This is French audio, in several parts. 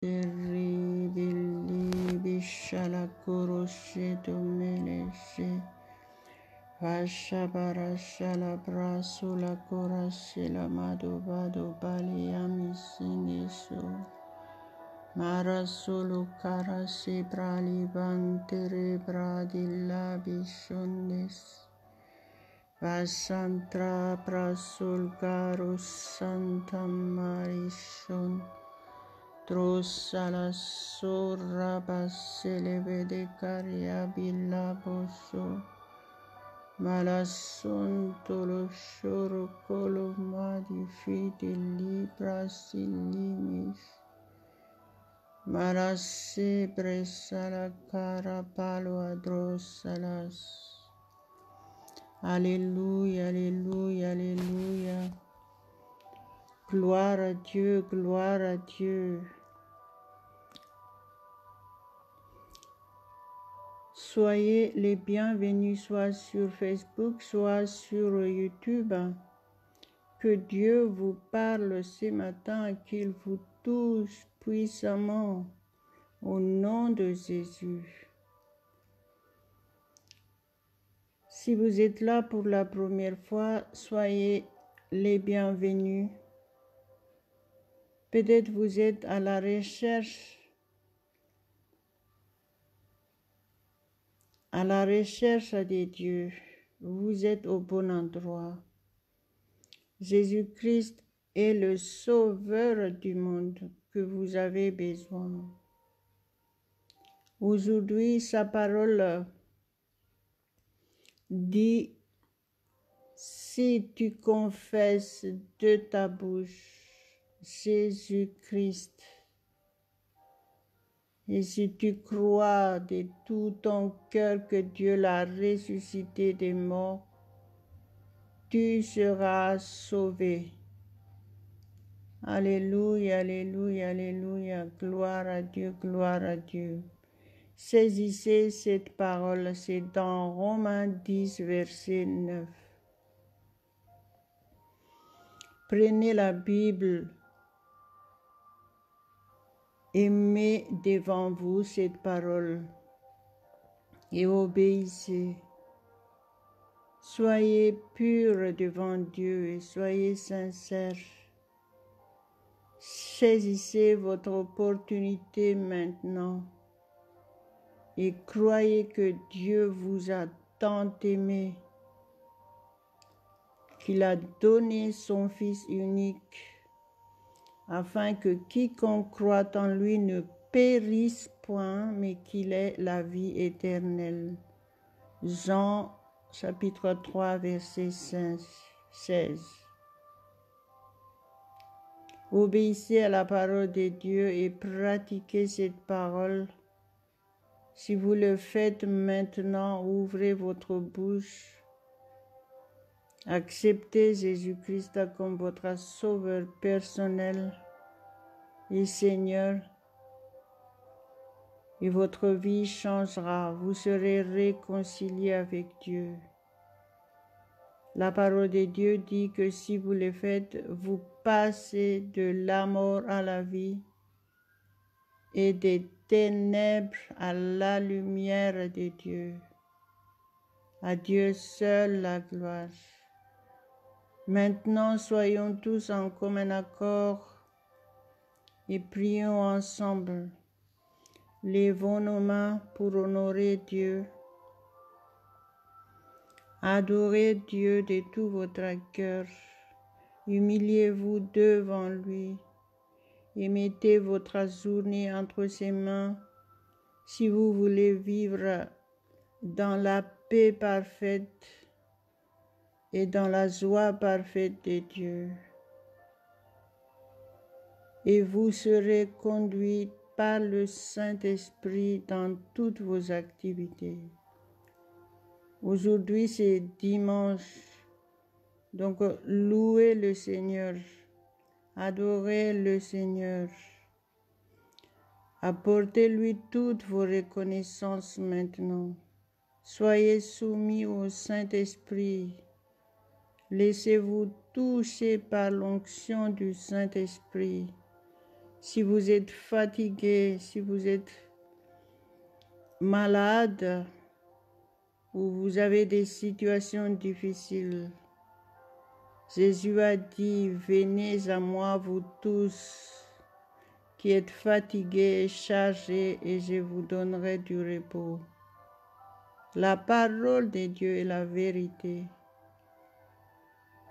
Ribili bishala koroshe domeleshe Vashabara shala brasula korashila madobado baliamisiniso Marasulu karashe bralibantere bradilla bishondes Vasantra prasul garus santa marishon Drosala soraba selebe de caria bilaboso Malasunto lo shoro coloma di fide libra silimis Marase bresala cara palo adrosalas Alléluia, Alléluia, Alléluia. Gloire à Dieu, gloire à Dieu. Soyez les bienvenus soit sur Facebook, soit sur YouTube. Que Dieu vous parle ce matin, qu'il vous touche puissamment au nom de Jésus. Si vous êtes là pour la première fois, soyez les bienvenus. Peut-être vous êtes à la recherche de Dieu. Vous êtes au bon endroit. Jésus-Christ est le sauveur du monde que vous avez besoin. Aujourd'hui, sa parole dit, si tu confesses de ta bouche Jésus-Christ, et si tu crois de tout ton cœur que Dieu l'a ressuscité des morts, tu seras sauvé. Alléluia, Alléluia, Alléluia, gloire à Dieu, gloire à Dieu. Saisissez cette parole, c'est dans Romains 10, verset 9. Prenez la Bible et mettez devant vous cette parole et obéissez. Soyez purs devant Dieu et soyez sincères. Saisissez votre opportunité maintenant et croyez que Dieu vous a tant aimé qu'il a donné son Fils unique afin que quiconque croit en lui ne périsse point, mais qu'il ait la vie éternelle. Jean chapitre 3, verset 16. Obéissez à la parole de Dieu et pratiquez cette parole. Si vous le faites maintenant, ouvrez votre bouche. Acceptez Jésus-Christ comme votre sauveur personnel et Seigneur, et votre vie changera. Vous serez réconciliés avec Dieu. La parole de Dieu dit que si vous le faites, vous passez de la mort à la vie et des ténèbres à la lumière de Dieu. À Dieu seul la gloire. Maintenant, soyons tous en commun accord et prions ensemble. Levons nos mains pour honorer Dieu. Adorez Dieu de tout votre cœur. Humiliez-vous devant lui et mettez votre journée entre ses mains si vous voulez vivre dans la paix parfaite et dans la joie parfaite de Dieu. Et vous serez conduits par le Saint-Esprit dans toutes vos activités. Aujourd'hui, c'est dimanche, donc louez le Seigneur, adorez le Seigneur. Apportez-lui toutes vos reconnaissances maintenant. Soyez soumis au Saint-Esprit. Laissez-vous toucher par l'onction du Saint-Esprit. Si vous êtes fatigué, si vous êtes malade ou vous avez des situations difficiles, Jésus a dit, venez à moi vous tous qui êtes fatigués et chargés et je vous donnerai du repos. La parole de Dieu est la vérité.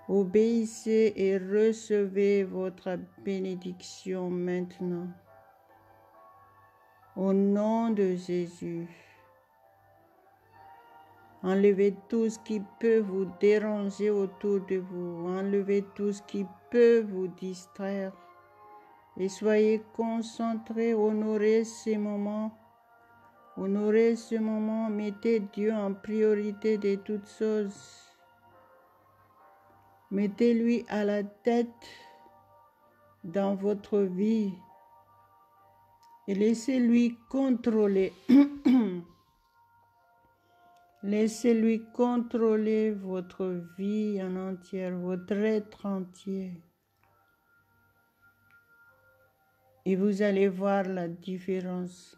Obéissez et recevez votre bénédiction maintenant. Au nom de Jésus, enlevez tout ce qui peut vous déranger autour de vous. Enlevez tout ce qui peut vous distraire. Et soyez concentrés, honorez ces moments. Honorez ce moment, mettez Dieu en priorité de toutes choses. Mettez-lui à la tête dans votre vie et laissez-lui contrôler. Laissez-lui contrôler votre vie en entière, votre être entier. Et vous allez voir la différence.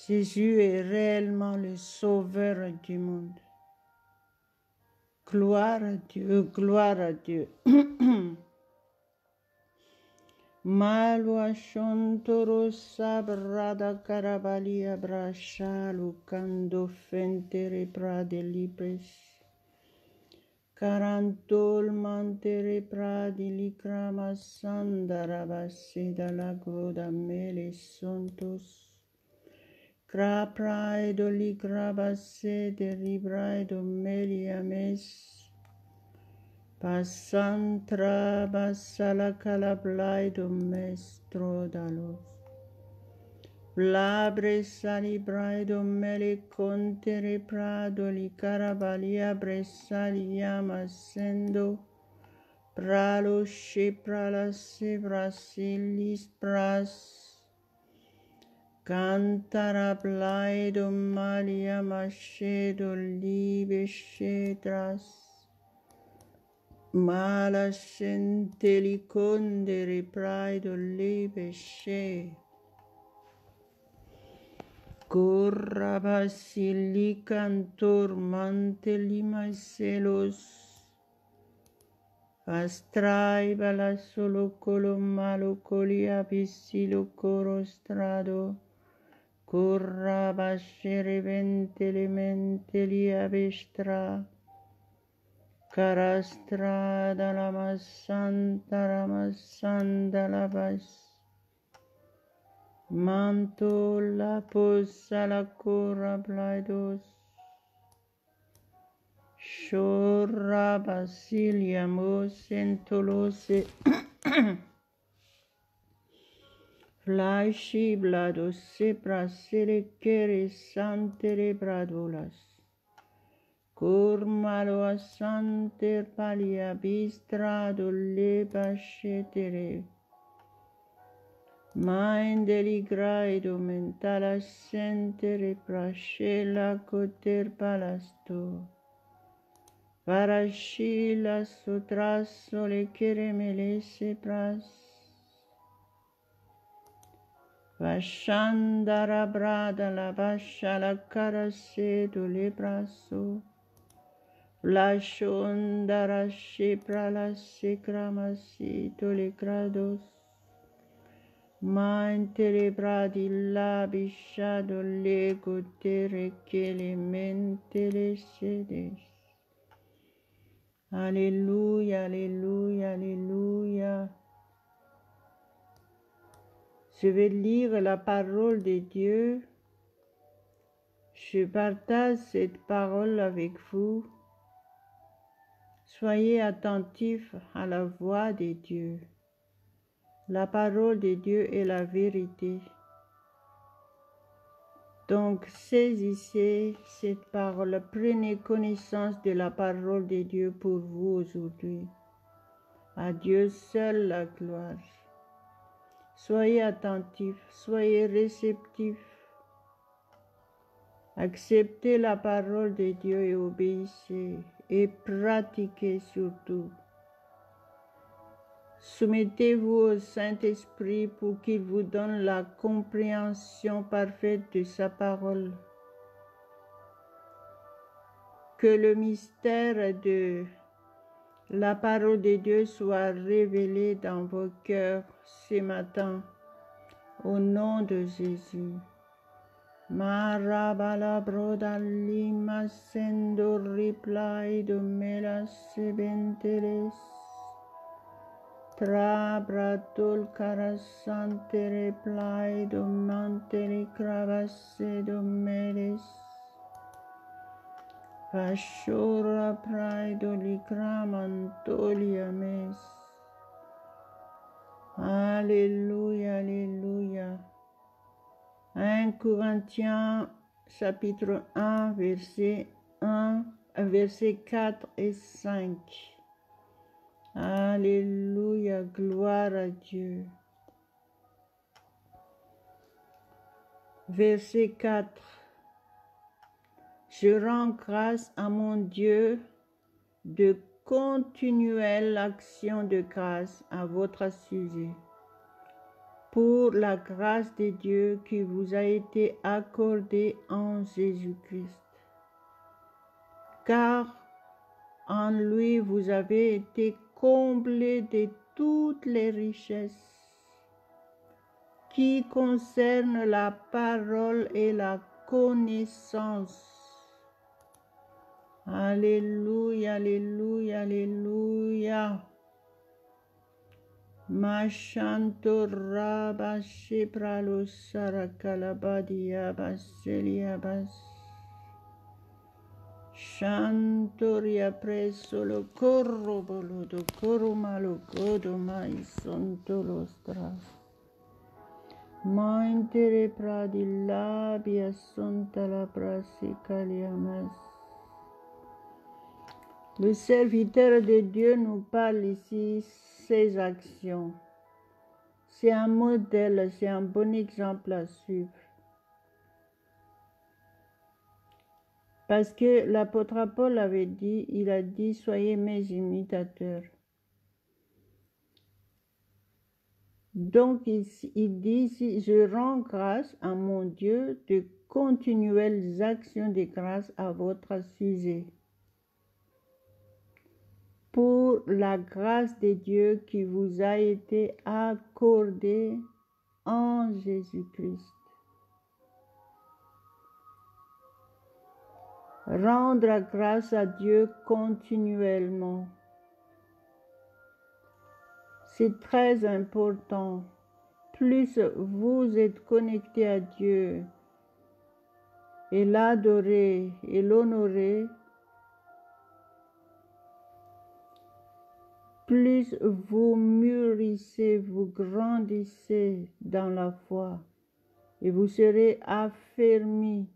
Jésus est réellement le sauveur du monde. Gloire à Dieu, gloire à Dieu. Malwa shontoro sabrada carabalia brasha lucando fentere prade libres. Carantol mantere pradi licrama sandarabase dalla groda mele sontos. Crapraido licrabase de ribraido meliames. Passantra basala calablaido mestro dalos. Blabre salibraido mele contere prado li carabalia bresaliama sendo. Pralo sheprala sebrasilis pras. Cantara blaido malia machedo libe shedras. Mala scenteli condere praido libesce. Corra basilicantor manteli celos. Astraiba la solo colo malo colia bisilo coro strado. Corra bascere ventele menteli abestra. Carastrada la massanda la bas. Manto la posa la cora blaidos. Shorra basilia mosentolose. Flasci blados sepra selecere santere bradolas. Curmalo assanter palia bistrado leba scetere. Maindeli graido mentala sentere prascella coter palasto. Parascilla sotrasso le keremele sepras. Vashandara brada la bascia la carasedo le brasso. La shondara shepra la secramasito le grados. Ma interebradi la bishado le gotere che le mente le sedes. Alléluia, alléluia, alléluia. Je vais lire la parole de Dieu. Je partage cette parole avec vous. Soyez attentifs à la voix de Dieu. La parole de Dieu est la vérité. Donc, saisissez cette parole, prenez connaissance de la parole de Dieu pour vous aujourd'hui. À Dieu seul la gloire. Soyez attentifs, soyez réceptifs. Acceptez la parole de Dieu et obéissez et pratiquez surtout. Soumettez-vous au Saint-Esprit pour qu'il vous donne la compréhension parfaite de sa parole. Que le mystère de la parole de Dieu soit révélé dans vos cœurs ce matin, au nom de Jésus. Marabala brodali masendo reply de melas sebenteres. Trabratul carasante reply de manteri cravasse de meres. Vashura praido likramantolia mes. Alléluia, alléluia. 1 Corinthiens chapitre 1, verset 4 et 5. Alléluia, gloire à Dieu. Verset 4. Je rends grâce à mon Dieu de continuelle action de grâce à votre sujet, pour la grâce de Dieu qui vous a été accordée en Jésus-Christ. Car en lui vous avez été comblés de toutes les richesses qui concernent la parole et la connaissance. Alléluia, alléluia, alléluia. Mashanto rabashi pralo sarakalabadia baseliabas. Shantoria presso lo corro boludo corro malo godo mai sonto lo stras. Maintere pradi labia sonta la prasi caliamas. Le serviteur de Dieu nous parle ici ses actions. C'est un modèle, c'est un bon exemple à suivre. Parce que l'apôtre Paul avait dit, il a dit, soyez mes imitateurs. Donc il dit ici, je rends grâce à mon Dieu de continuelles actions de grâce à votre sujet. Pour la grâce de Dieu qui vous a été accordée en Jésus-Christ. Rendre grâce à Dieu continuellement. C'est très important. Plus vous êtes connecté à Dieu et l'adorer et l'honorer, plus vous mûrissez, vous grandissez dans la foi et vous serez affermis.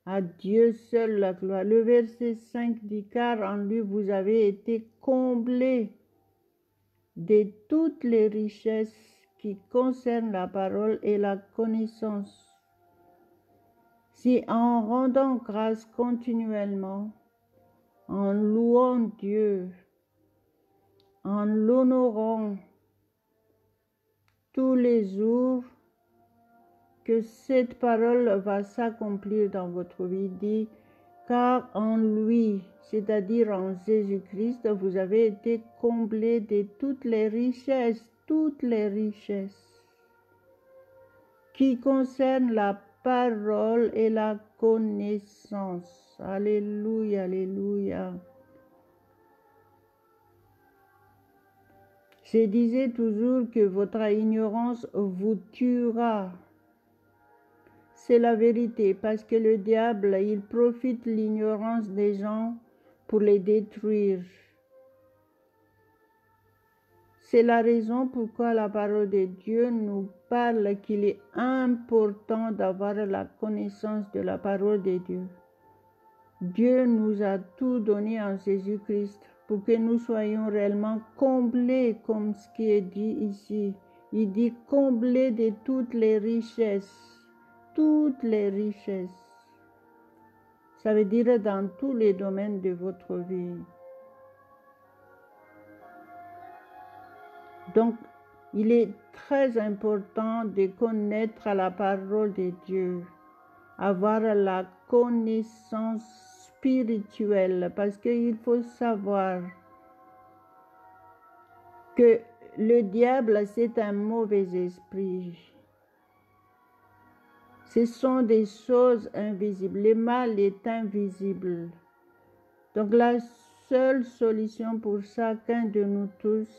À Dieu seul la gloire. Le verset 5 dit, car en lui vous avez été comblés de toutes les richesses qui concernent la parole et la connaissance. Si en rendant grâce continuellement, en louant Dieu, en l'honorant tous les jours, que cette parole va s'accomplir dans votre vie, dit, car en lui, c'est-à-dire en Jésus-Christ, vous avez été comblés de toutes les richesses qui concernent la parole et la connaissance. Alléluia, alléluia. Je disais toujours que votre ignorance vous tuera. C'est la vérité, parce que le diable, il profite l'ignorance des gens pour les détruire. C'est la raison pourquoi la parole de Dieu nous parle qu'il est important d'avoir la connaissance de la parole de Dieu. Dieu nous a tout donné en Jésus-Christ pour que nous soyons réellement comblés, comme ce qui est dit ici. Il dit comblés de toutes les richesses. Toutes les richesses. Ça veut dire dans tous les domaines de votre vie. Donc, il est très important de connaître la parole de Dieu, avoir la connaissance spirituelle, parce qu'il faut savoir que le diable, c'est un mauvais esprit. Ce sont des choses invisibles. Le mal est invisible. Donc la seule solution pour chacun de nous tous,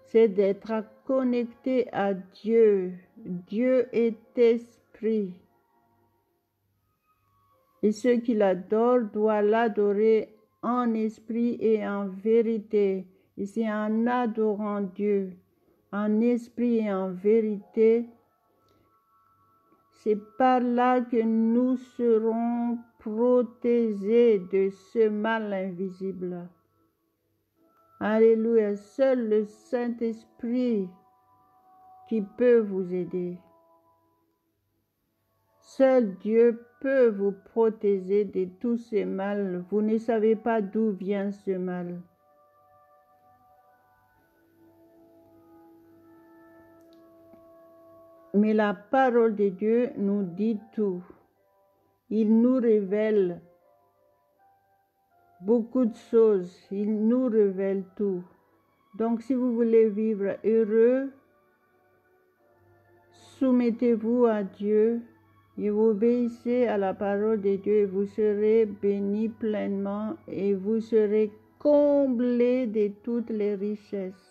c'est d'être connecté à Dieu. Dieu est esprit. Et ceux qui l'adorent doivent l'adorer en esprit et en vérité. Et c'est en adorant Dieu, en esprit et en vérité, c'est par là que nous serons protégés de ce mal invisible. Alléluia. Seul le Saint-Esprit qui peut vous aider. Seul Dieu peut vous protéger de tout ce mal. Vous ne savez pas d'où vient ce mal. Mais la parole de Dieu nous dit tout. Il nous révèle beaucoup de choses. Il nous révèle tout. Donc si vous voulez vivre heureux, soumettez-vous à Dieu et vous obéissez à la parole de Dieu et vous serez bénis pleinement et vous serez comblés de toutes les richesses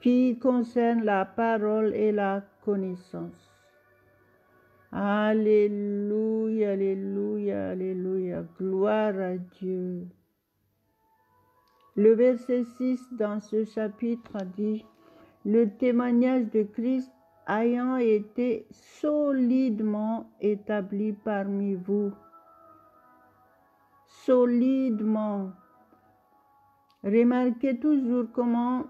qui concernent la parole et la connaissance. Alléluia, alléluia, alléluia. Gloire à Dieu. Le verset 6 dans ce chapitre dit, « Le témoignage de Christ ayant été solidement établi parmi vous. » Solidement. Remarquez toujours comment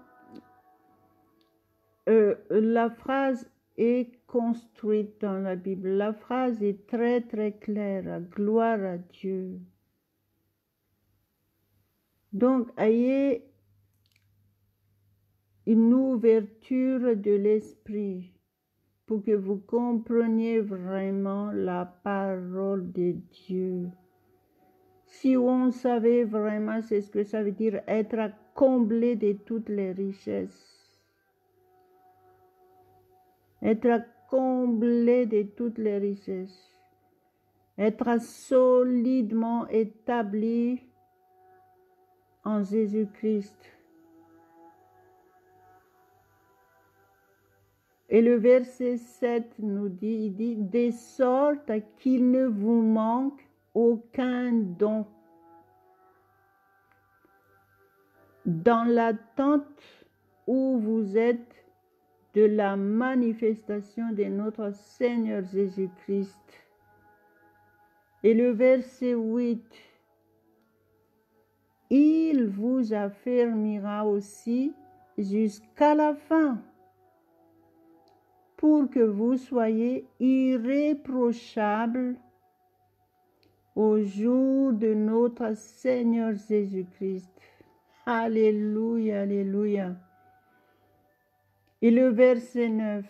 la phrase est construite dans la Bible. La phrase est très très claire. Gloire à Dieu. Donc, ayez une ouverture de l'esprit pour que vous compreniez vraiment la parole de Dieu. Si on savait vraiment c'est ce que ça veut dire être comblé de toutes les richesses. Être comblé de toutes les richesses. Être solidement établi en Jésus-Christ. Et le verset 7 nous dit, il dit, de sorte qu'il ne vous manque aucun don. Dans l'attente où vous êtes de la manifestation de notre Seigneur Jésus-Christ. Et le verset 8, il vous affermira aussi jusqu'à la fin, pour que vous soyez irréprochables au jour de notre Seigneur Jésus-Christ. Alléluia, alléluia. Et le verset 9,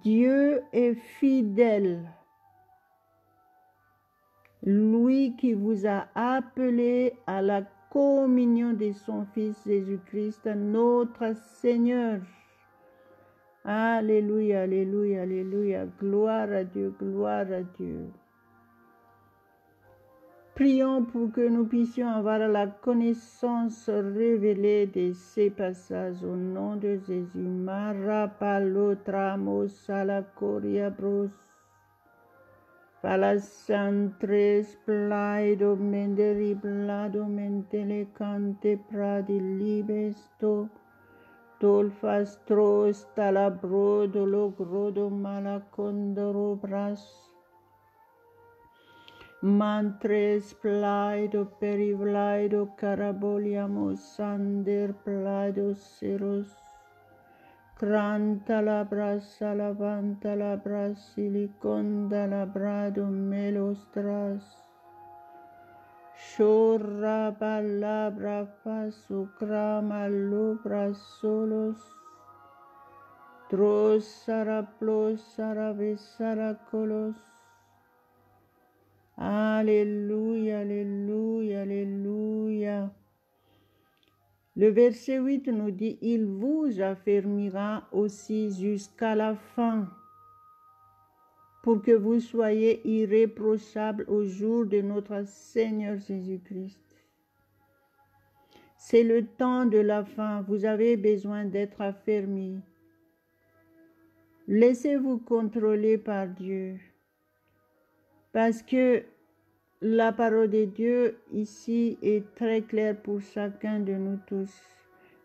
Dieu est fidèle, lui qui vous a appelé à la communion de son Fils Jésus-Christ, notre Seigneur. Alléluia, alléluia, alléluia. Gloire à Dieu, gloire à Dieu. Prions pour que nous puissions avoir la connaissance révélée de ces passages au nom de Jésus. Marapalotramos salacoria bros. Palasantres plaido menderi blado mentele cante pradi libesto. Dolfastro stalabro dologrodo malacondoro bras. Mantres plaido perivlaido caraboliamos sander plaido seros. Cranta la brasa lavanta la brasiliconda la brado melostras. Shora balabra fasukra malubra solos. Drosara plosara vesara kolos. Alléluia, alléluia, alléluia. Le verset 8 nous dit, il vous affermira aussi jusqu'à la fin, pour que vous soyez irréprochables au jour de notre Seigneur Jésus-Christ. C'est le temps de la fin, vous avez besoin d'être affermis. Laissez-vous contrôler par Dieu, parce que la parole de Dieu ici est très claire pour chacun de nous tous.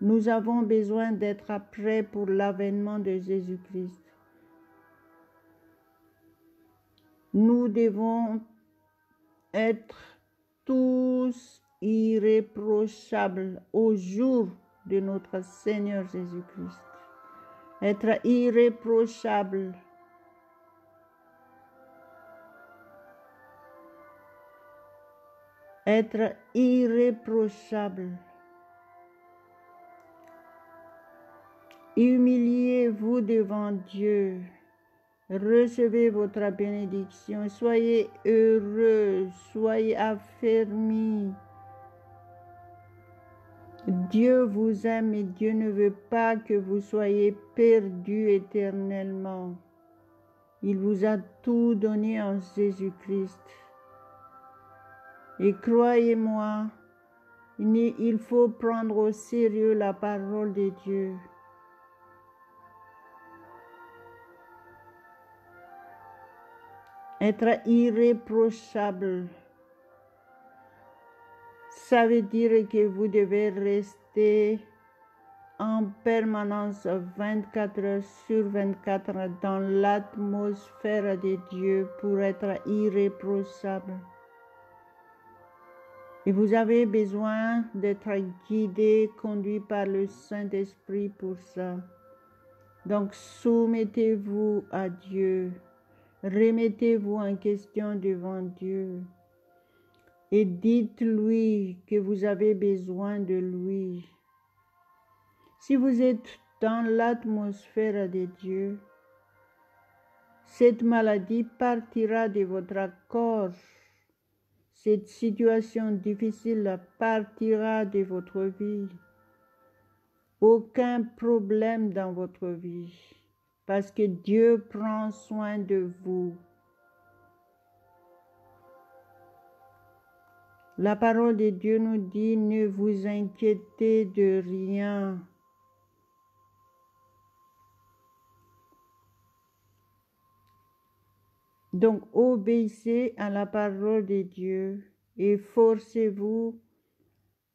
Nous avons besoin d'être prêts pour l'avènement de Jésus-Christ. Nous devons être tous irréprochables au jour de notre Seigneur Jésus-Christ. Être irréprochable. Être irréprochable. Humiliez-vous devant Dieu. Recevez votre bénédiction. Soyez heureux. Soyez affermis. Dieu vous aime et Dieu ne veut pas que vous soyez perdus éternellement. Il vous a tout donné en Jésus-Christ. Et croyez-moi, il faut prendre au sérieux la parole de Dieu. Être irréprochable, ça veut dire que vous devez rester en permanence 24 heures sur 24 dans l'atmosphère de Dieu pour être irréprochable. Et vous avez besoin d'être guidé, conduit par le Saint-Esprit pour ça. Donc soumettez-vous à Dieu. Remettez-vous en question devant Dieu. Et dites-lui que vous avez besoin de lui. Si vous êtes dans l'atmosphère de Dieu, cette maladie partira de votre corps. Cette situation difficile partira de votre vie. Aucun problème dans votre vie, parce que Dieu prend soin de vous. La parole de Dieu nous dit, ne vous inquiétez de rien. Donc, obéissez à la parole de Dieu et forcez-vous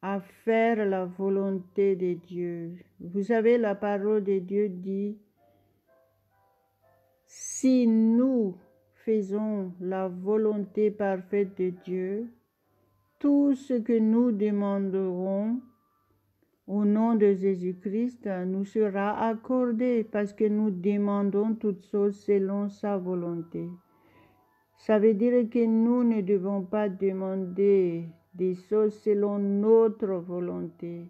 à faire la volonté de Dieu. Vous savez, la parole de Dieu dit, si nous faisons la volonté parfaite de Dieu, tout ce que nous demanderons au nom de Jésus-Christ nous sera accordé parce que nous demandons toutes choses selon sa volonté. Ça veut dire que nous ne devons pas demander des choses selon notre volonté.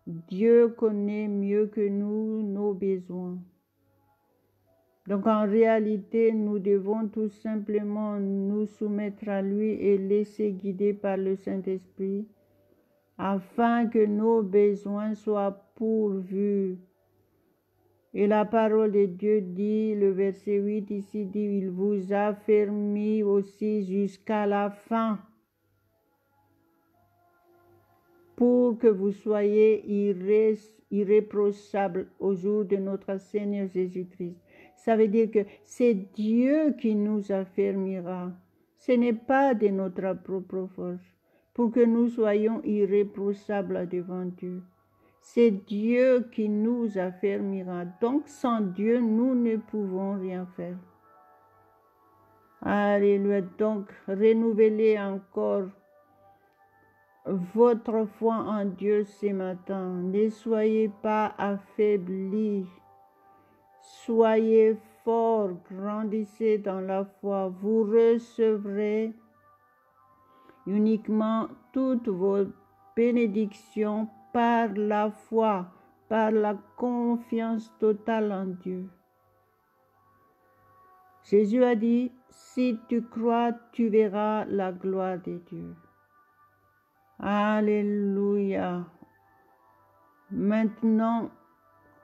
Dieu connaît mieux que nous nos besoins. Donc en réalité, nous devons tout simplement nous soumettre à lui et laisser guider par le Saint-Esprit afin que nos besoins soient pourvus. Et la parole de Dieu dit, le verset 8 ici dit, il vous a affermi aussi jusqu'à la fin pour que vous soyez irréprochables au jour de notre Seigneur Jésus-Christ. Ça veut dire que c'est Dieu qui nous affermira. Ce n'est pas de notre propre force pour que nous soyons irréprochables devant Dieu. C'est Dieu qui nous affermira. Donc, sans Dieu, nous ne pouvons rien faire. Alléluia. Donc, renouvelez encore votre foi en Dieu ce matin. Ne soyez pas affaiblis. Soyez forts, grandissez dans la foi. Vous recevrez uniquement toutes vos bénédictions par la foi, par la confiance totale en Dieu. Jésus a dit, si tu crois, tu verras la gloire de Dieu. Alléluia. Maintenant,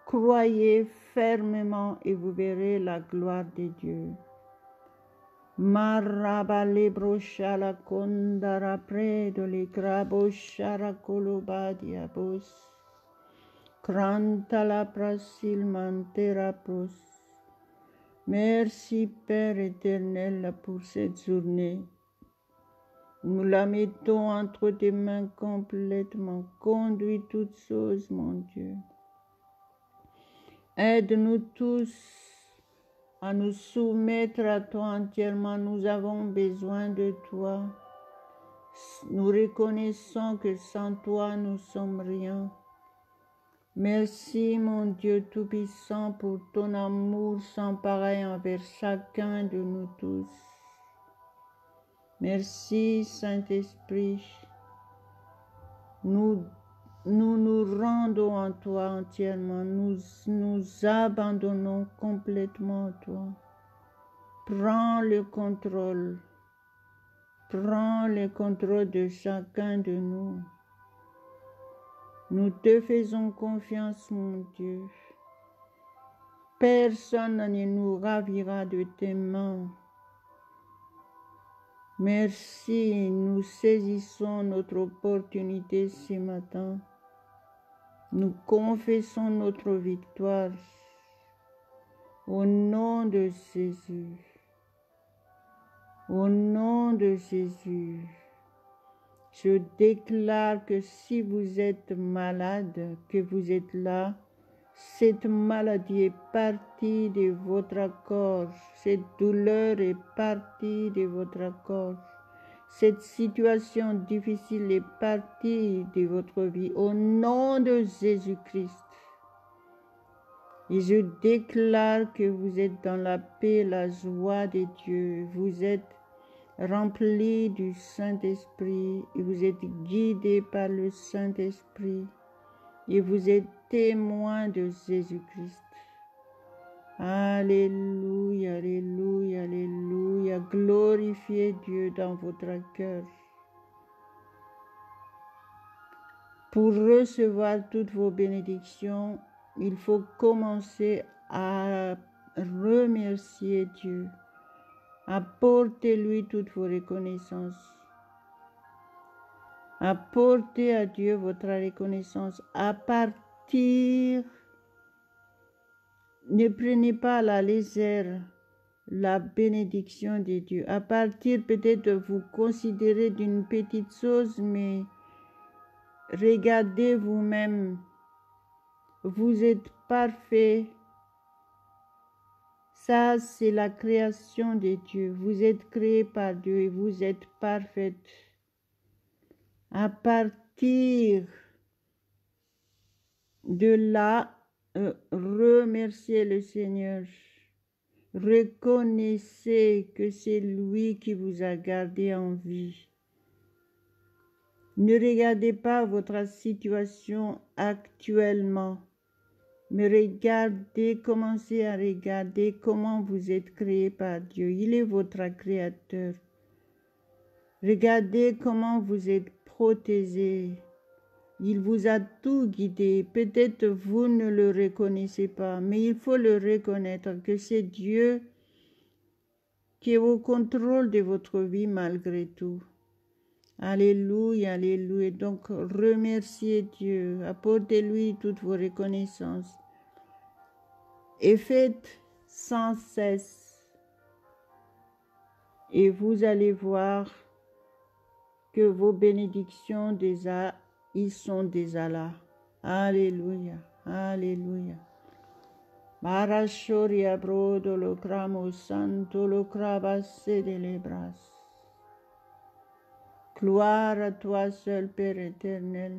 croyez fermement et vous verrez la gloire de Dieu. Marabalebrocha kondara predo le graboshara kolobadiabos. Kranta la prasil mantera pros. Merci Père éternel pour cette journée. Nous la mettons entre tes mains complètement. Conduis toutes choses, mon Dieu. Aide-nous tous à nous soumettre à toi entièrement. Nous avons besoin de toi. Nous reconnaissons que sans toi, nous sommes rien. Merci, mon Dieu Tout-Puissant, pour ton amour sans pareil envers chacun de nous tous. Merci, Saint-Esprit. Nous nous rendons en toi entièrement. Nous nous abandonnons complètement à toi. Prends le contrôle. Prends le contrôle de chacun de nous. Nous te faisons confiance, mon Dieu. Personne ne nous ravira de tes mains. Merci, nous saisissons notre opportunité ce matin. Nous confessons notre victoire au nom de Jésus. Au nom de Jésus, je déclare que si vous êtes malade, que vous êtes là, cette maladie est partie de votre corps, cette douleur est partie de votre corps, cette situation difficile est partie de votre vie, au nom de Jésus-Christ. Et je déclare que vous êtes dans la paix, la joie de Dieu, vous êtes remplis du Saint-Esprit, et vous êtes guidés par le Saint-Esprit, et vous êtes témoins de Jésus-Christ. Alléluia, alléluia, alléluia. Glorifiez Dieu dans votre cœur. Pour recevoir toutes vos bénédictions, il faut commencer à remercier Dieu. Apportez-lui toutes vos reconnaissances. Apportez à Dieu votre reconnaissance à partir. Ne prenez pas à la légère la bénédiction de Dieu. À partir peut-être de vous considérer d'une petite chose, mais regardez vous-même. Vous êtes parfait. Ça, c'est la création de Dieu. Vous êtes créé par Dieu et vous êtes parfaite. À partir de là, remerciez le Seigneur. Reconnaissez que c'est lui qui vous a gardé en vie. Ne regardez pas votre situation actuellement, mais regardez, commencez à regarder comment vous êtes créé par Dieu. Il est votre créateur. Regardez comment vous êtes protégé. Il vous a tout guidé. Peut-être vous ne le reconnaissez pas, mais il faut le reconnaître que c'est Dieu qui est au contrôle de votre vie malgré tout. Alléluia, alléluia. Donc remerciez Dieu, apportez-lui toutes vos reconnaissances et faites sans cesse. Et vous allez voir que vos bénédictions déjà, ils sont déjà là. Alléluia, alléluia. Marashoria brodo lo cramo santo lo cravasse de les bras. Gloire à toi seul, Père éternel.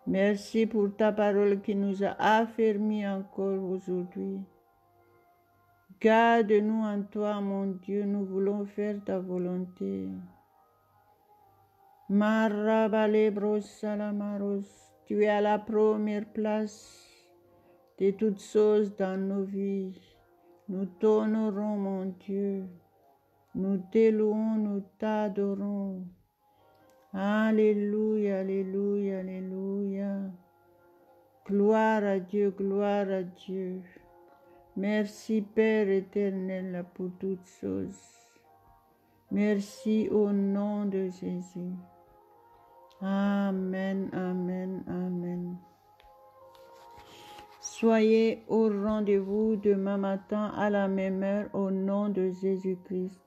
Merci pour ta parole qui nous a affermis encore aujourd'hui. Garde-nous en toi, mon Dieu, nous voulons faire ta volonté. Marabalebros salamaros, tu es à la première place de toutes choses dans nos vies. Nous t'honorons, mon Dieu. Nous t'élouons, nous t'adorons. Alléluia, alléluia, alléluia. Gloire à Dieu, gloire à Dieu. Merci Père éternel pour toutes choses. Merci au nom de Jésus. Amen, amen, amen. Soyez au rendez-vous demain matin à la même heure au nom de Jésus-Christ.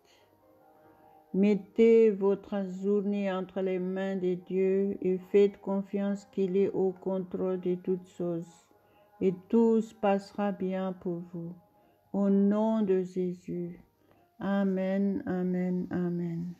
Mettez votre journée entre les mains de Dieu et faites confiance qu'il est au contrôle de toutes choses. Et tout se passera bien pour vous. Au nom de Jésus. Amen, amen, amen.